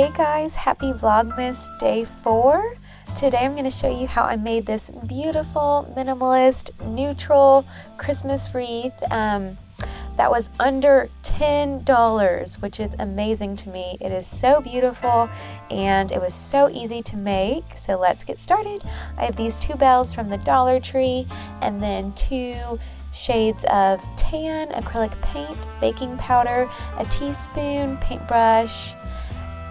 Hey guys, happy Vlogmas day 4. Today I'm going to show you how I made this beautiful, minimalist, neutral Christmas wreath that was under $10, which is amazing to me. It is so beautiful and it was so easy to make. So let's get started. I have these 2 bells from the Dollar Tree and then 2 shades of tan, acrylic paint, baking powder, a teaspoon, paintbrush,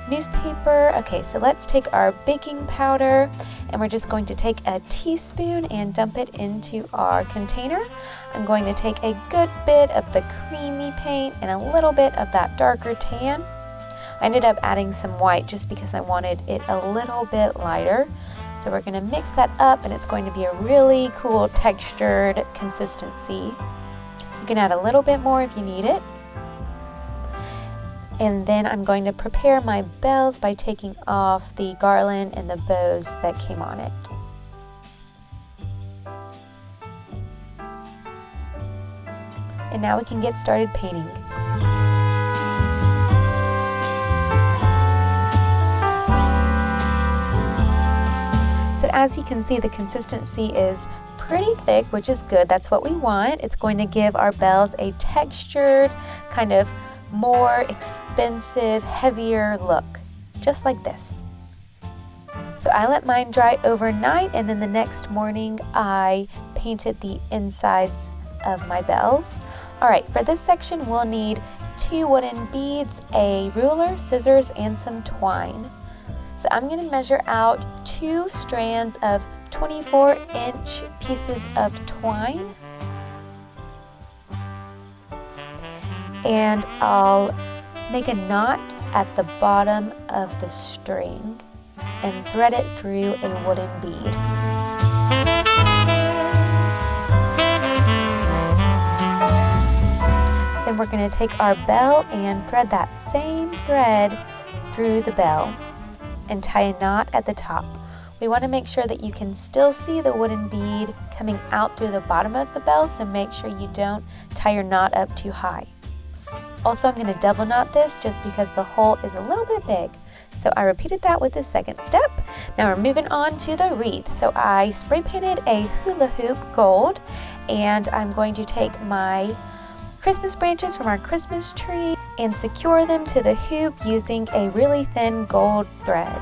newspaper. Okay, so let's take our baking powder and we're just going to take a teaspoon and dump it into our container. I'm going to take a good bit of the creamy paint and a little bit of that darker tan. I ended up adding some white just because I wanted it a little bit lighter. So we're going to mix that up and it's going to be a really cool textured consistency. You can add a little bit more if you need it. And then I'm going to prepare my bells by taking off the garland and the bows that came on it. And now we can get started painting. So as you can see, the consistency is pretty thick, which is good. That's what we want. It's going to give our bells a textured, kind of more expensive, heavier look, just like this. So I let mine dry overnight and then the next morning I painted the insides of my bells. Alright, for this section we'll need 2 wooden beads, a ruler, scissors, and some twine. So I'm going to measure out 2 strands of 24-inch pieces of twine. And I'll make a knot at the bottom of the string and thread it through a wooden bead. Then we're going to take our bell and thread that same thread through the bell and tie a knot at the top. We want to make sure that you can still see the wooden bead coming out through the bottom of the bell, so make sure you don't tie your knot up too high. Also, I'm going to double knot this just because the hole is a little bit big. So I repeated that with the second step. Now we're moving on to the wreath. So I spray painted a hula hoop gold and I'm going to take my Christmas branches from our Christmas tree and secure them to the hoop using a really thin gold thread.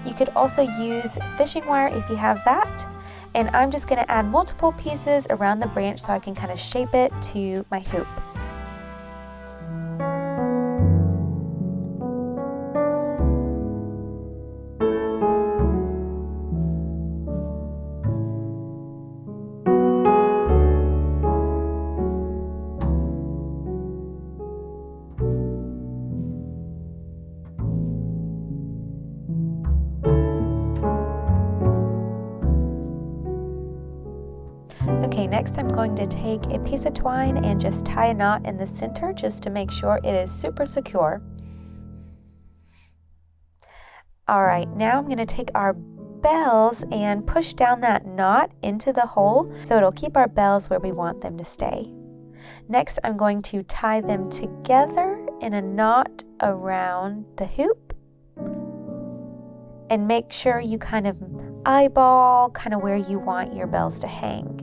You could also use fishing wire if you have that. And I'm just going to add multiple pieces around the branch so I can kind of shape it to my hoop. Okay, next I'm going to take a piece of twine and just tie a knot in the center just to make sure it is super secure. Alright, now I'm going to take our bells and push down that knot into the hole so it'll keep our bells where we want them to stay. Next I'm going to tie them together in a knot around the hoop and make sure you kind of eyeball where you want your bells to hang.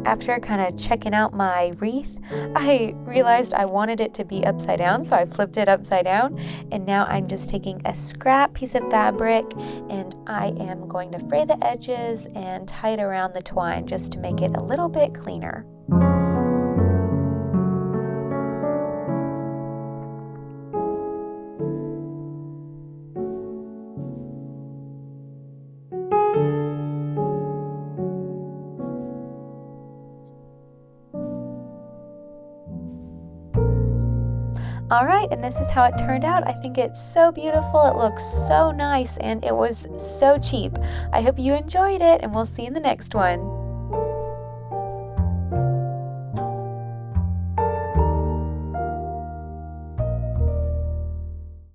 After kind of checking out my wreath, I realized I wanted it to be upside down, so I flipped it upside down. And now I'm just taking a scrap piece of fabric and I am going to fray the edges and tie it around the twine just to make it a little bit cleaner. Alright, and this is how it turned out. I think it's so beautiful, it looks so nice, and it was so cheap. I hope you enjoyed it, and we'll see you in the next one.